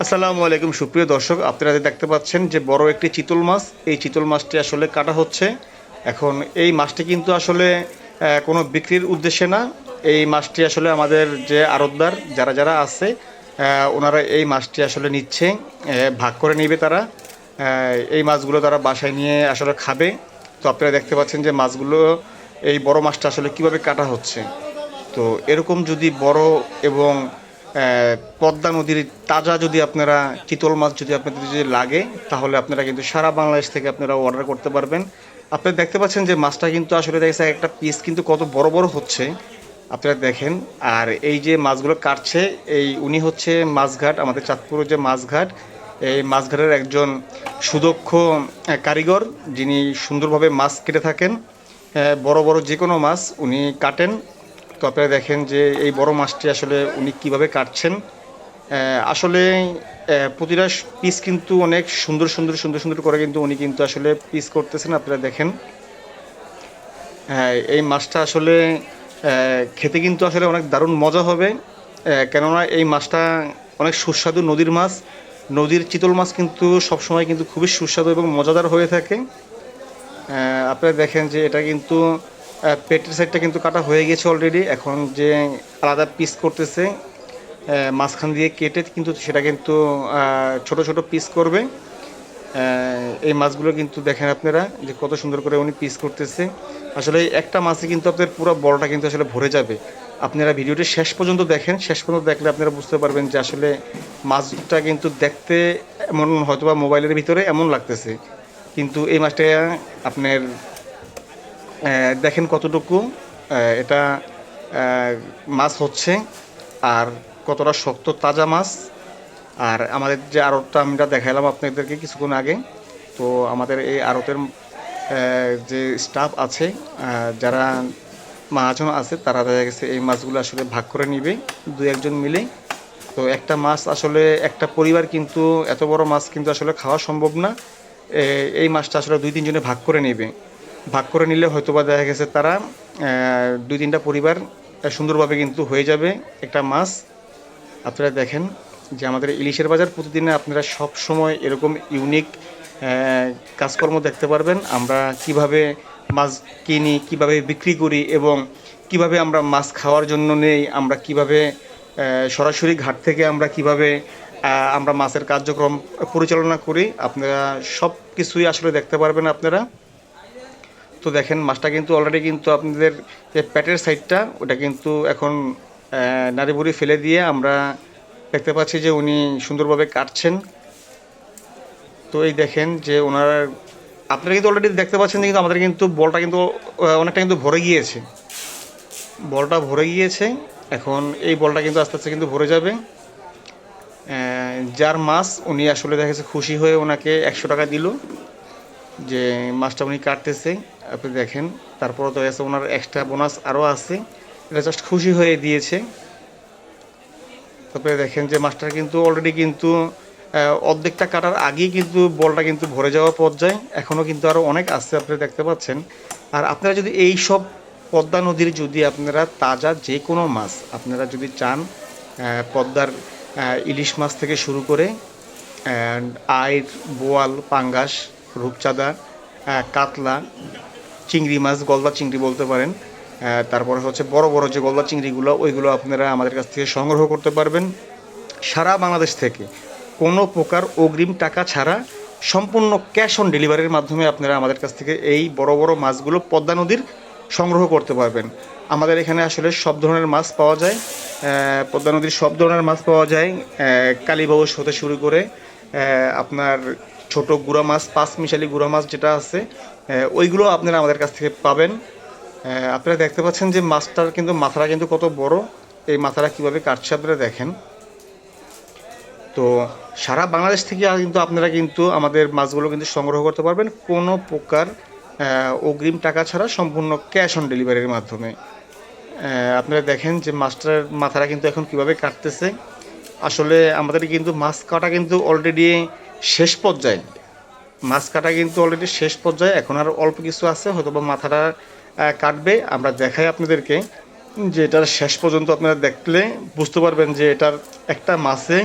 আসসালামু আলাইকুম সুপ্রিয় দর্শক, আপনারা দেখতে পাচ্ছেন যে বড় একটি চিতল মাছ। এই চিতল মাছটি আসলে কাটা হচ্ছে। এখন এই মাছটি কিন্তু আসলে কোনো বিক্রির উদ্দেশ্যে না। এই মাছটি আসলে আমাদের যে আড়তদার যারা যারা আছে, ওনারা এই মাছটি আসলে নিচ্ছে, ভাগ করে নেবে তারা। এই মাছগুলো তারা বাসায় নিয়ে আসলে খাবে। তো আপনারা দেখতে পাচ্ছেন যে মাছগুলো, এই বড় মাছটা আসলে কিভাবে কাটা হচ্ছে। তো এরকম যদি বড় এবং পদ্মা নদীর তাজা যদি আপনারা চিতল মাছ যদি আপনাদের যদি লাগে, তাহলে আপনারা কিন্তু সারা বাংলাদেশ থেকে আপনারা অর্ডার করতে পারবেন। আপনারা দেখতে পাচ্ছেন যে মাছটা কিন্তু আসলে দেখছে একটা পিস কিন্তু কত বড় বড় হচ্ছে, আপনারা দেখেন। আর এই যে মাছগুলো কাটছে, এই উনি হচ্ছে মাছঘাট, আমাদের চাঁদপুরের যে মাছঘাট, এই মাছঘাটের একজন সুদক্ষ কারিগর, যিনি সুন্দরভাবে মাছ কেটে থাকেন। বড় বড় যে কোনো মাছ উনি কাটেন। তো আপনারা দেখেন যে এই বড় মাছটি আসলে উনি কিভাবে কাটছেন। আসলে প্রতিটা পিস কিন্তু অনেক সুন্দর সুন্দর সুন্দর সুন্দর করে কিন্তু উনি কিন্তু আসলে পিস করতেছেন, আপনারা দেখেন। হ্যাঁ, এই মাছটা আসলে খেতে কিন্তু আসলে অনেক দারুণ মজা হবে। কেননা এই মাছটা অনেক সুস্বাদু নদীর মাছ। নদীর চিতল মাছ কিন্তু সবসময় কিন্তু খুবই সুস্বাদু এবং মজাদার হয়ে থাকে। আপনারা দেখেন যে এটা কিন্তু পেটের সাইডটা কিন্তু কাটা হয়ে গেছে অলরেডি। এখন যে আলাদা পিস করতেছে, মাঝখান দিয়ে কেটে কিন্তু সেটা কিন্তু ছোট ছোট পিস করবে। এই মাছগুলো কিন্তু দেখেন আপনারা যে কত সুন্দর করে উনি পিস করতেছে। আসলে এই একটা মাছে কিন্তু আপনার পুরো বড়টা কিন্তু আসলে ভরে যাবে। আপনারা ভিডিওটি শেষ পর্যন্ত দেখেন, শেষ পর্যন্ত দেখলে আপনারা বুঝতে পারবেন যে আসলে মাছটা কিন্তু দেখতে এমন হয়তোবা মোবাইলের ভিতরে এমন লাগতেছে, কিন্তু এই মাছটা আপনার দেখেন কতটুকু এটা মাছ হচ্ছে, আর কতটা শক্ত তাজা মাছ। আর আমাদের যে আড়তটা আমরা দেখালাম আপনাদেরকে কিছুক্ষণ আগে, তো আমাদের এই আড়তের যে স্টাফ আছে, যারা মহাজন আছে, তারা দেখা গেছে এই মাছগুলো আসলে ভাগ করে নিবে দু একজন মিলে। তো একটা মাছ আসলে একটা পরিবার কিন্তু এত বড় মাছ কিন্তু আসলে খাওয়া সম্ভব না। এই মাছটা আসলে দুই তিনজনে ভাগ করে নেবে। ভাগ করে নিলে হয়তোবা দেখা গেছে তারা দুই তিনটা পরিবার সুন্দরভাবে কিন্তু হয়ে যাবে একটা মাছ। আপনারা দেখেন যে আমাদের ইলিশের বাজার প্রতিদিনে আপনারা সব সময় এরকম ইউনিক কাজকর্ম দেখতে পারবেন। আমরা কিভাবে মাছ কিনি, কিভাবে বিক্রি করি এবং কিভাবে আমরা মাছ খাওয়ার জন্য নেই, আমরা কিভাবে সরাসরি ঘাট থেকে আমরা কিভাবে আমরা মাছের কার্যক্রম পরিচালনা করি, আপনারা সব কিছুই আসলে দেখতে পারবেন আপনারা। তো দেখেন মাছটা কিন্তু অলরেডি কিন্তু আপনাদের যে পেটের সাইডটা ওটা কিন্তু এখন নাড়ি ভুড়ি ফেলে দিয়ে আমরা দেখতে পাচ্ছি যে উনি সুন্দরভাবে কাটছেন। তো এই দেখেন যে ওনার, আপনারা কিন্তু অলরেডি দেখতে পাচ্ছেন যে কিন্তু আমাদের কিন্তু বলটা কিন্তু অনেকটা কিন্তু ভরে গিয়েছে, বলটা ভরে গিয়েছে। এখন এই বলটা কিন্তু আস্তে আস্তে কিন্তু ভরে যাবে। যার মাছ উনি আসলে দেখা গেছে খুশি হয়ে ওনাকে 100 টাকা দিল যে মাছটা উনি কাটতেছে। আপনি দেখেন, তারপরে তো আছে ওনার এক্সট্রা বোনাস আরও আছে, এটা জাস্ট খুশি হয়ে দিয়েছে। তারপরে দেখেন যে মাছটা কিন্তু অলরেডি কিন্তু অর্ধেকটা কাটার আগেই কিন্তু বলটা কিন্তু ভরে যাওয়া পর্যায়ে, এখনও কিন্তু আরও অনেক আছে আপনারা দেখতে পাচ্ছেন। আর আপনারা যদি এই সব পদ্মা নদীর যদি আপনারা তাজা যে কোনো মাছ আপনারা যদি চান, পদ্মার ইলিশ মাছ থেকে শুরু করে আইড়, বোয়াল, পাঙ্গাস, রূপচাঁদা, কাতলা, চিংড়ি মাছ, গলদা চিংড়ি বলতে পারেন, তারপরে হচ্ছে বড় বড় যে গলদা চিংড়িগুলো, ওইগুলো আপনারা আমাদের কাছ থেকে সংগ্রহ করতে পারবেন সারা বাংলাদেশ থেকে, কোনো প্রকার অগ্রিম টাকা ছাড়া, সম্পূর্ণ ক্যাশ অন ডেলিভারির মাধ্যমে আপনারা আমাদের কাছ থেকে এই বড় বড় মাছগুলো পদ্মা নদীর সংগ্রহ করতে পারবেন। আমাদের এখানে আসলে সব ধরনের মাছ পাওয়া যায়, পদ্মা নদীর সব ধরনের মাছ পাওয়া যায়, কালীবাউস হতে শুরু করে আপনার ছোট গুঁড়া মাছ, পাঁচ মিশালি গুঁড়া মাছ যেটা আছে, ওইগুলো আপনারা আমাদের কাছ থেকে পাবেন। আপনারা দেখতে পাচ্ছেন যে মাছটার কিন্তু মাথাটা কিন্তু কত বড়, এই মাথাটা কীভাবে কাটছে আপনারা দেখেন। তো সারা বাংলাদেশ থেকে কিন্তু আপনারা কিন্তু আমাদের মাছগুলো কিন্তু সংগ্রহ করতে পারবেন কোনো প্রকার অগ্রিম টাকা ছাড়া, সম্পূর্ণ ক্যাশ অন ডেলিভারির মাধ্যমে। আপনারা দেখেন যে মাছটার মাথাটা কিন্তু এখন কিভাবে কাটতেছে। আসলে আমাদের কিন্তু মাছ কাটা কিন্তু অলরেডি শেষ পর্যায়ে, মাছ কাটা কিন্তু অলরেডি শেষ পর্যায়ে, এখন আর অল্প কিছু আছে, হয়তো বা মাথাটা কাটবে। আমরা দেখাই আপনাদেরকে যে এটার শেষ পর্যন্ত আপনারা দেখলে বুঝতে পারবেন যে এটার একটা মাছে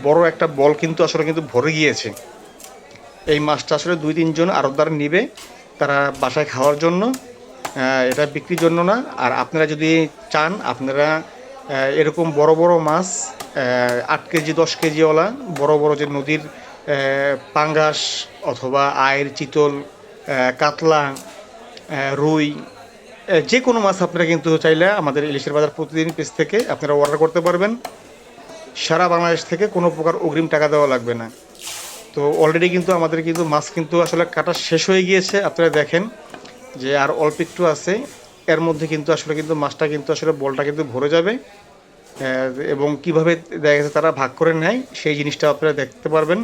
বড় একটা বল কিন্তু আসলে কিন্তু ভরে গিয়েছে। এই মাছটা আসলে 2-3 জন আড়তদার নিবে তারা বাসায় খাওয়ার জন্য, এটা বিক্রির জন্য না। আর আপনারা যদি চান আপনারা এরকম বড় বড় মাছ 8 কেজি 10 কেজিওয়ালা বড় বড় যে নদীর পাঙ্গাস অথবা আইড় চিতল কাতলা রুই যে কোনো মাছ আপনারা কিন্তু চাইলে আমাদের ইলিশের বাজার প্রতিদিন পেজ থেকে আপনারা অর্ডার করতে পারবেন। সারা বাংলাদেশ থেকে কোনো প্রকার অগ্রিম টাকা দেওয়া লাগবে না। তো অলরেডি কিন্তু আমাদের কিন্তু মাছ কিন্তু আসলে কাটা শেষ হয়ে গিয়েছে। আপনারা দেখেন যে আর অল্প একটু আছে, এর মধ্যে কিন্তু আসলে কিন্তু মাছটা কিন্তু আসলে বলটা কিন্তু ভরে যাবে। এবং কিভাবে দেখা গেছে তারা ভাগ করে নেয় সেই জিনিসটা আপনারা দেখতে পারবেন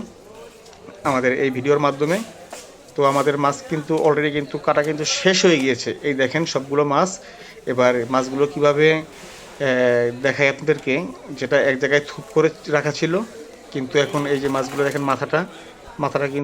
আমাদের এই ভিডিওর মাধ্যমে। তো আমাদের মাছ কিন্তু অলরেডি কিন্তু কাটা কিন্তু শেষ হয়ে গিয়েছে। এই দেখেন সবগুলো মাছ। এবার মাছগুলো কিভাবে দেখাই আপনাদেরকে, যেটা এক জায়গায় থুপ করে রাখা ছিল কিন্তু এখন এই যে মাছগুলো দেখেন মাথাটা কিন্তু